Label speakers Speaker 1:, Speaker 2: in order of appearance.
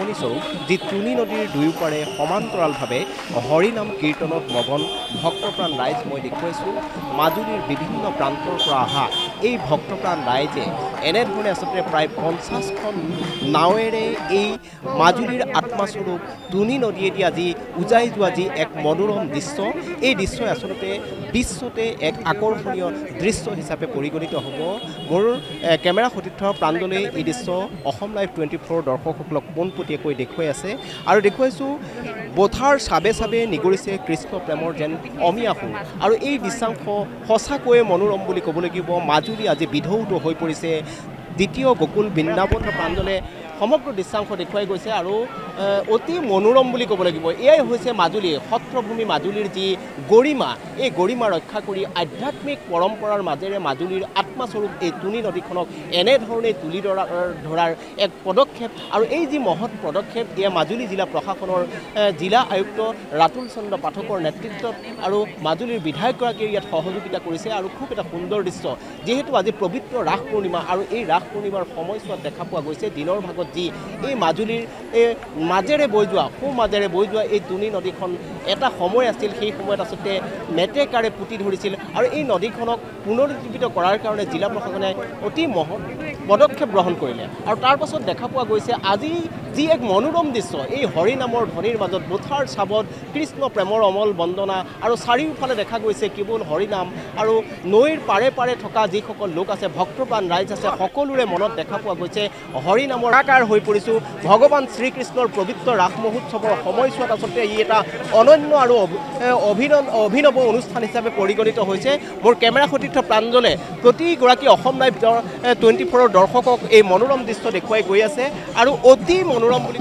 Speaker 1: কাহিনীস্বৰূপ যি তুনি নদীৰ দুয়োপাৰে সমান্তৰালভাৱে হৰিনাম কীৰ্তনত মগন ভক্তপ্ৰাণ ৰাইজ মই দেখুৱাইছোঁ মাজুলীৰ বিভিন্ন প্ৰান্তৰ পৰা অহা এই ভক্তপ্ৰাণ ৰাইজে এনেধৰণে আচলতে প্ৰায় 50খন নাৱেৰে এই মাজুলীৰ আত্মাস্বৰূপ তুনি নদীয়েদি আজি উজাই যোৱা যি এক মনোৰম দৃশ্য এই দৃশ্যই আচলতে বিশ্বতে এক আকৰ্ষণীয় দৃশ্য হিচাপে পৰিগণিত হ'ব। মোৰ কেমেৰা সতীৰ্থ প্ৰাঞ্জলে এই দৃশ্য অসম লাইভ 24 দৰ্শকসকলক পোনপটীয়াকৈ দেখুৱাই আছে আৰু দেখুৱাইছোঁ বথাৰ চাবে চাবে নিগৰিছে কৃষ্ণ প্ৰেমৰ যেন অমিয়া সুৰ আৰু এই দৃশ্যাংশ সঁচাকৈয়ে মনোৰম বুলি ক'ব লাগিব। মাজুলী আজি বিধৌত হৈ পৰিছে দ্বিতীয় গকুল বৃন্দাবন প্ৰাঞ্জলে সমগ্ৰ দৃশ্যাংশ দেখুৱাই গৈছে আৰু অতি মনোৰম বুলি ক'ব লাগিব। এয়াই হৈছে মাজুলী সত্ৰভূমি মাজুলীৰ যি গৰিমা এই গৰিমা ৰক্ষা কৰি আধ্যাত্মিক পৰম্পৰাৰ মাজেৰে মাজুলীৰ আত্মাস্বৰূপ এই তুনি নদীখনক এনেধৰণে তুলি ধৰাৰ এক পদক্ষেপ আৰু এই যি মহৎ পদক্ষেপ এয়া মাজুলী জিলা প্ৰশাসনৰ জিলা আয়ুক্ত ৰাতুল চন্দ্ৰ পাঠকৰ নেতৃত্বত আৰু মাজুলীৰ বিধায়কগৰাকীয়ে ইয়াত সহযোগিতা কৰিছে আৰু খুব এটা সুন্দৰ দৃশ্য যিহেতু আজি পবিত্ৰ ৰাস পূৰ্ণিমা আৰু এই ৰাস পূৰ্ণিমাৰ সময়ছোৱাত দেখা পোৱা গৈছে দিনৰ ভাগত যি এই মাজুলীৰ মাজেৰে বৈ যোৱা মাজেৰে বৈ যোৱা এই তুনি নদীখন এটা সময় আছিল সেই সময়ত আচলতে মেটেকাৰে পুতি ধৰিছিল আৰু এই নদীখনক পুনৰুজ্জীৱিত কৰাৰ কাৰণে জিলা প্ৰশাসনে অতি মহৎ পদক্ষেপ গ্ৰহণ কৰিলে আৰু তাৰ পাছত দেখা পোৱা গৈছে আজি যি এক মনোৰম দৃশ্য এই হৰিনামৰ ধ্বনিৰ মাজত বথাৰ চাবত কৃষ্ণ প্ৰেমৰ অমল বন্দনা আৰু চাৰিওফালে দেখা গৈছে কেৱল হৰিনাম আৰু নৈৰ পাৰে পাৰে থকা যিসকল লোক আছে ভক্তপ্ৰাণ ৰাইজ আছে সকলোৰে মনত দেখা পোৱা গৈছে হৰিনামৰ আকাৰ হৈ পৰিছোঁ। ভগৱান শ্ৰীকৃষ্ণৰ পবিত্ৰ ৰাস মহোৎসৱৰ সময়ছোৱাত আচলতে ই এটা অনন্য আৰু অভিনৱ অনুষ্ঠান হিচাপে পৰিগণিত হৈছে। মোৰ কেমেৰা সতীৰ্থ প্ৰাঞ্জলে প্ৰতিগৰাকী অসম লাইভ 24 দৰ্শকক এই মনোৰম দৃশ্য দেখুৱাই গৈ আছে আৰু অতি মনোৰম বুলি